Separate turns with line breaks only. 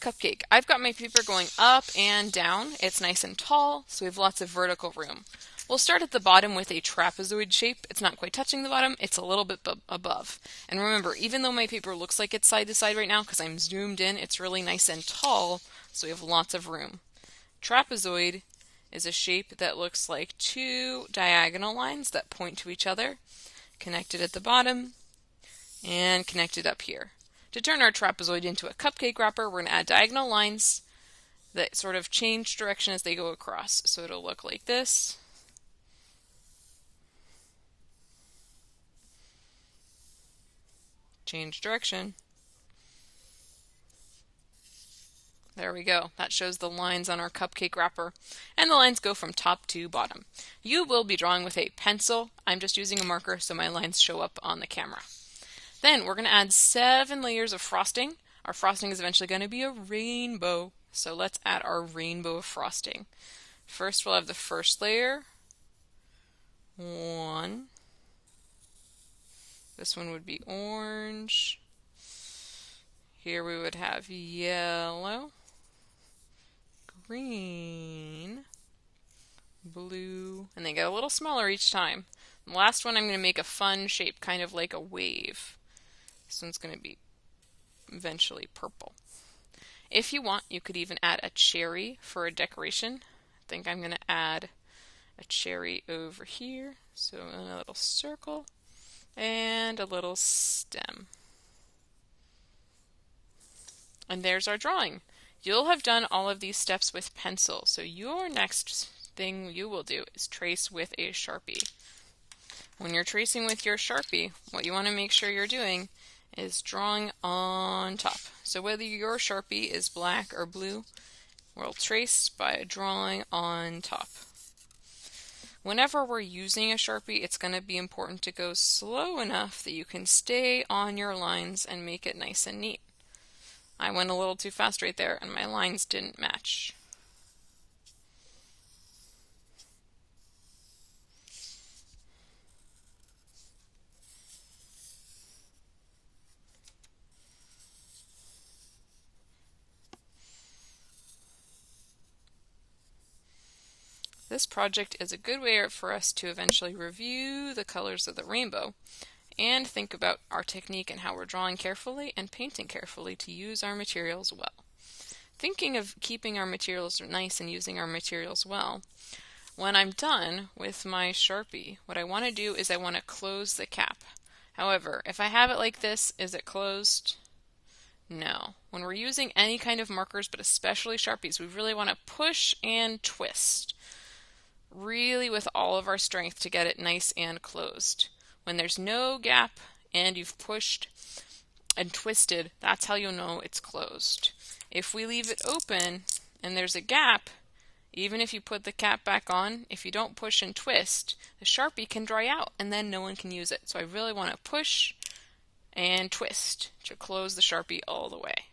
Cupcake. I've got my paper going up and down. It's nice and tall, so we have lots of vertical room. We'll start at the bottom with a trapezoid shape. It's not quite touching the bottom, it's a little bit above. And remember, even though my paper looks like it's side to side right now because I'm zoomed in, it's really nice and tall, so we have lots of room. Trapezoid is a shape that looks like two diagonal lines that point to each other, connected at the bottom and connected up here. To turn our trapezoid into a cupcake wrapper, we're going to add diagonal lines that sort of change direction as they go across. So it'll look like this. Change direction. There we go. That shows the lines on our cupcake wrapper. And the lines go from top to bottom. You will be drawing with a pencil. I'm just using a marker so my lines show up on the camera. Then we're going to add 7 layers of frosting. Our frosting is eventually going to be a rainbow. So let's add our rainbow of frosting. First we'll have the first layer. 1. This one would be orange. Here we would have yellow, green, blue, and they get a little smaller each time. The last one I'm going to make a fun shape, kind of like a wave. This one's going to be eventually purple. If you want, you could even add a cherry for a decoration. I think I'm going to add a cherry over here. So a little circle and a little stem. And there's our drawing. You'll have done all of these steps with pencil, so your next thing you will do is trace with a Sharpie. When you're tracing with your Sharpie, what you want to make sure you're doing is drawing on top. So whether your Sharpie is black or blue, we'll trace by drawing on top. Whenever we're using a Sharpie, it's going to be important to go slow enough that you can stay on your lines and make it nice and neat. I went a little too fast right there and my lines didn't match. This project is a good way for us to eventually review the colors of the rainbow and think about our technique and how we're drawing carefully and painting carefully to use our materials well. Thinking of keeping our materials nice and using our materials well, when I'm done with my Sharpie, what I want to do is I want to close the cap. However, if I have it like this, is it closed? No. When we're using any kind of markers, but especially Sharpies, we really want to push and twist. Really with all of our strength to get it nice and closed. When there's no gap and you've pushed and twisted, that's how you'll know it's closed. If we leave it open and there's a gap, even if you put the cap back on, if you don't push and twist, the Sharpie can dry out and then no one can use it. So I really want to push and twist to close the Sharpie all the way.